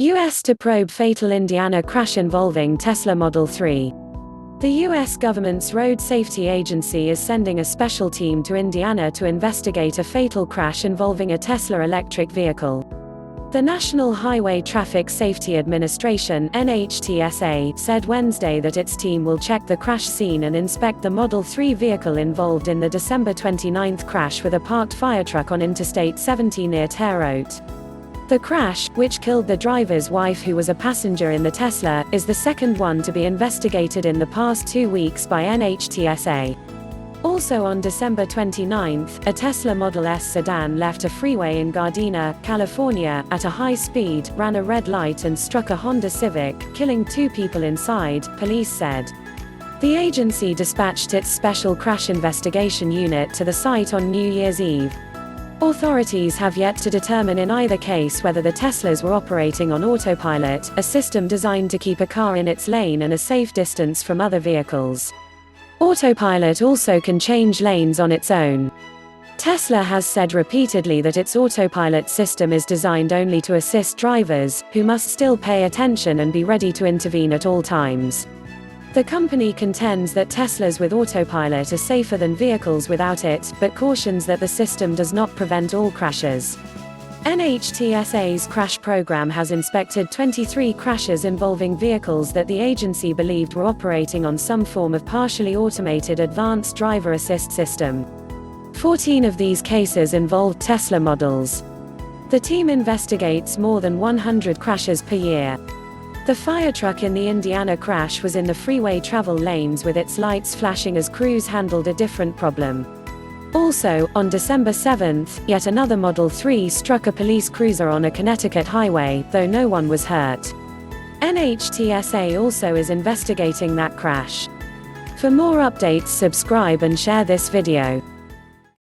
U.S. to probe fatal Indiana crash involving Tesla Model 3. The U.S. government's road safety agency is sending a special team to Indiana to investigate a fatal crash involving a Tesla electric vehicle. The National Highway Traffic Safety Administration (NHTSA) said Wednesday that its team will check the crash scene and inspect the Model 3 vehicle involved in the December 29 crash with a parked firetruck on Interstate 70 near Terre Haute. The crash, which killed the driver's wife who was a passenger in the Tesla, is the second one to be investigated in the past 2 weeks by NHTSA. Also on December 29, a Tesla Model S sedan left a freeway in Gardena, California, at a high speed, ran a red light and struck a Honda Civic, killing 2 people inside, police said. The agency dispatched its Special Crash Investigation Unit to the site on New Year's Eve. Authorities have yet to determine in either case whether the Teslas were operating on autopilot, a system designed to keep a car in its lane and a safe distance from other vehicles. Autopilot also can change lanes on its own. Tesla has said repeatedly that its autopilot system is designed only to assist drivers, who must still pay attention and be ready to intervene at all times. The company contends that Teslas with autopilot are safer than vehicles without it, but cautions that the system does not prevent all crashes. NHTSA's crash program has inspected 23 crashes involving vehicles that the agency believed were operating on some form of partially automated advanced driver assist system. 14 of these cases involved Tesla models. The team investigates more than 100 crashes per year. The firetruck in the Indiana crash was in the freeway travel lanes with its lights flashing as crews handled a different problem. Also, on December 7, yet another Model 3 struck a police cruiser on a Connecticut highway, though no one was hurt. NHTSA also is investigating that crash. For more updates, subscribe and share this video.